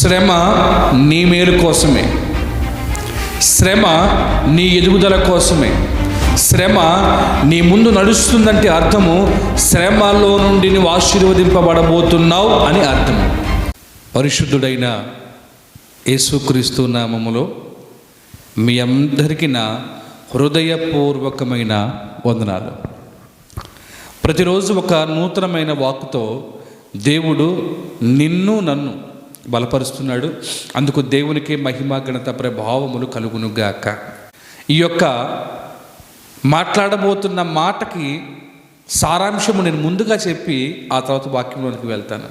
శ్రమ నీ మేలు కోసమే, శ్రమ నీ ఎదుగుదల కోసమే. శ్రమ నీ ముందు నడుస్తుందంటే అర్థము శ్రమలో నుండి నువ్వు ఆశీర్వదింపబడబోతున్నావు అని అర్థము. పరిశుద్ధుడైన యేసుక్రీస్తు నామములో మీ అందరికీ నా హృదయపూర్వకమైన వందనాలు. ప్రతిరోజు ఒక నూతనమైన వాక్కుతో దేవుడు నిన్ను నన్ను బలపరుస్తున్నాడు. అందుకు దేవునికి మహిమ ఘనత ప్రభావములు కలుగునుగాక. ఈ యొక్క మాట్లాడబోతున్న మాటకి సారాంశము నేను ముందుగా చెప్పి ఆ తర్వాత వాక్యంలోనికి వెళ్తాను.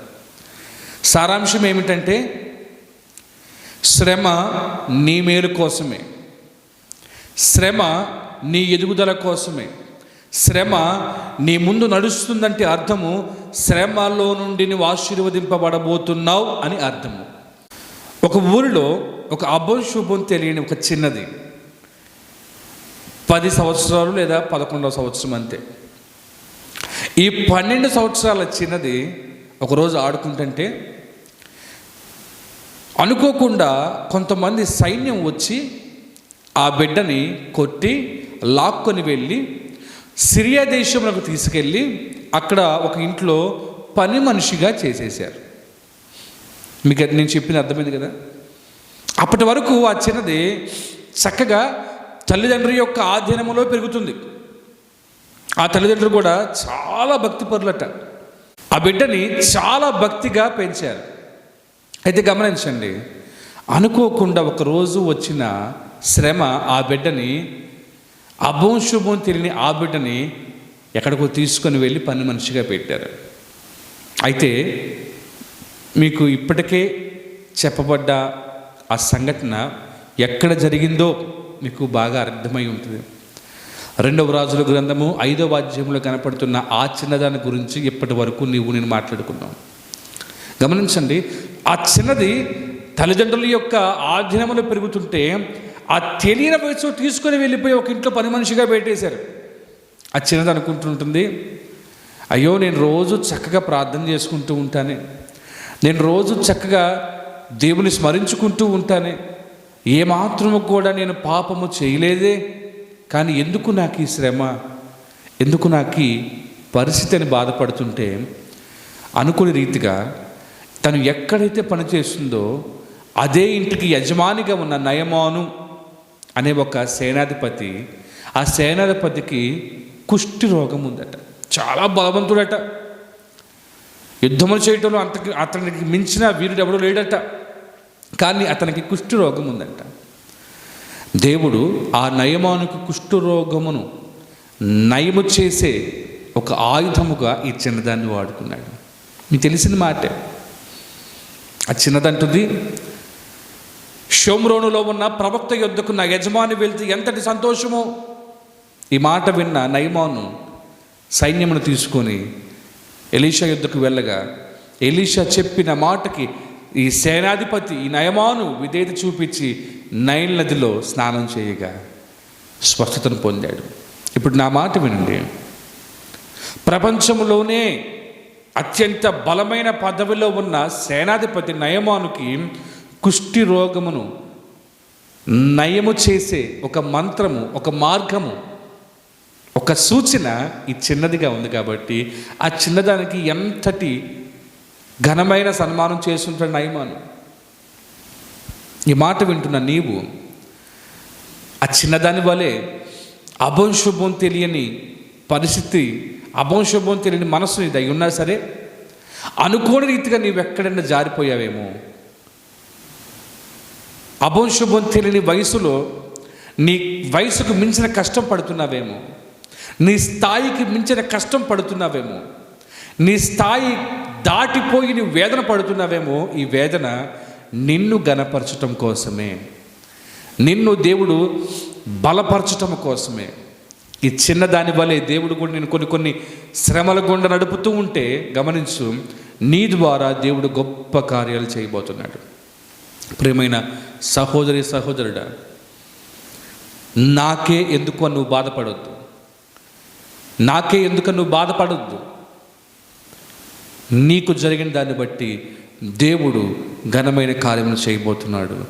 సారాంశం ఏమిటంటే, శ్రమ నీ మేలు కోసమే, శ్రమ నీ ఎదుగుదల కోసమే. శ్రమ నీ ముందు నడుస్తుందంటే అర్థము శ్రమలో నుండి నువ్వు ఆశీర్వదింపబడబోతున్నావు అని అర్థము. ఒక ఊరిలో ఒక అభంశుభం తెలియని ఒక చిన్నది 10 సంవత్సరాలు లేదా 11వ సంవత్సరం అంతే. ఈ 12 సంవత్సరాల చిన్నది ఒకరోజు ఆడుకుంటుంటే అనుకోకుండా కొంతమంది సైన్యం వచ్చి ఆ బిడ్డని కొట్టి లాక్కొని వెళ్ళి సిరియా దేశంలోకి తీసుకెళ్ళి అక్కడ ఒక ఇంట్లో పని మనిషిగా చేసేసారు. మీకు నేను చెప్పింది అర్థమైంది కదా. అప్పటి వరకు ఆ చిన్నది చక్కగా తల్లిదండ్రుల యొక్క ఆధీనంలో పెరుగుతుంది. ఆ తల్లిదండ్రులు కూడా చాలా భక్తిపరులట. ఆ బిడ్డని చాలా భక్తిగా పెంచారు. అయితే గమనించండి, అనుకోకుండా ఒకరోజు వచ్చిన శ్రమ ఆ బిడ్డని, అభంశుభం తెలియని ఆ బిడ్డని ఎక్కడికో తీసుకొని వెళ్ళి పని మనిషిగా పెట్టారు. అయితే మీకు ఇప్పటికే చెప్పబడ్డ ఆ సంఘటన ఎక్కడ జరిగిందో మీకు బాగా అర్థమై ఉంటుంది. 2వ రాజుల గ్రంథము 5వ అధ్యాయంలో కనపడుతున్న ఆ చిన్నదాని గురించి ఇప్పటి వరకు నేను మాట్లాడుకున్నాం. గమనించండి, ఆ చిన్నది తల్లిదండ్రుల యొక్క ఆధీనంలో పెరుగుతుంటే ఆ తెలియని వయసు తీసుకొని వెళ్ళిపోయి ఒక ఇంట్లో పని మనిషిగా పెట్టేశారు. ఆ చిన్నది అనుకుంటుంటుంది, అయ్యో నేను రోజు చక్కగా ప్రార్థన చేసుకుంటూ ఉంటానే, నేను రోజు చక్కగా దేవుని స్మరించుకుంటూ ఉంటానే, ఏమాత్రము కూడా నేను పాపము చేయలేదే, కానీ ఎందుకు నాకు ఈ శ్రమ, ఎందుకు నాకు ఈ పరిస్థితి అని బాధపడుతుంటే అనుకునే రీతిగా తను ఎక్కడైతే పనిచేస్తుందో అదే ఇంటికి యజమానిగా ఉన్న నయమాను అనే ఒక సేనాధిపతి, ఆ సేనాధిపతికి కుష్టి రోగం ఉందట. చాలా బలవంతుడట, యుద్ధములు చేయటంలో అతనికి మించిన వీరుడు ఎవడో లేడట. కానీ అతనికి కుష్టి రోగం ఉందట. దేవుడు ఆ నయమానుకు కుష్టి రోగమును నయము చేసే ఒక ఆయుధముగా ఈ చిన్నదాన్ని వాడుకున్నాడు. మీకు తెలిసిన మాటే. ఆ చిన్నదంటుంది, షోమ్రోనులో ఉన్న ప్రవక్త యొద్దకు నా యజమాని వెళ్తే ఎంతటి సంతోషమో. ఈ మాట విన్న నయమాను సైన్యమును తీసుకొని ఎలీషా యొద్దకు వెళ్ళగా, ఎలీషా చెప్పిన మాటకి ఈ సేనాధిపతి ఈ నయమాను విధేయత చూపించి నైల్ నదిలో స్నానం చేయగా స్వస్థతను పొందాడు. ఇప్పుడు నా మాట వినండి, ప్రపంచంలోనే అత్యంత బలమైన పదవిలో ఉన్న సేనాధిపతి నయమానుకి కుష్టి రోగమును నయము చేసే ఒక మంత్రము, ఒక మార్గము, ఒక సూచన ఈ చిన్నదిగా ఉంది. కాబట్టి ఆ చిన్నదానికి ఎంతటి ఘనమైన సన్మానం చేస్తుంటాడు నయమాను. ఈ మాట వింటున్న నీవు ఆ చిన్నదాని వలె అభంశుభం తెలియని పరిస్థితి, అభంశుభం తెలియని మనసు ఇది అయి ఉన్నా సరే అనుకోని రీతిగా నీవు ఎక్కడైనా జారిపోయావేమో, అభంశుభం తెలియని వయసులో నీ వయసుకు మించిన కష్టం పడుతున్నావేమో, నీ స్థాయికి మించిన కష్టం పడుతున్నావేమో, నీ స్థాయి దాటిపోయి నీ వేదన పడుతున్నావేమో. ఈ వేదన నిన్ను ఘనపరచటం కోసమే, నిన్ను దేవుడు బలపరచటం కోసమే. ఈ చిన్నదాని వలె దేవుడు కూడా నేను కొన్ని శ్రమల గుండా నడుపుతూ ఉంటే గమనించు, నీ ద్వారా దేవుడు గొప్ప కార్యాలు చేయబోతున్నాడు. ప్రియమైన సహోదరి సహోదరుడా, నాకే ఎందుకు నువ్వు బాధపడొద్దు, నాకే ఎందుకు నువ్వు బాధపడొద్దు. నీకు జరిగిన దాన్ని బట్టి దేవుడు ఘనమైన కార్యములు చేయబోతున్నాడు.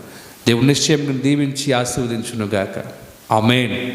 దేవుని నిశ్చయం దీవించి ఆశీర్వదించునుగాక. ఆమేన్.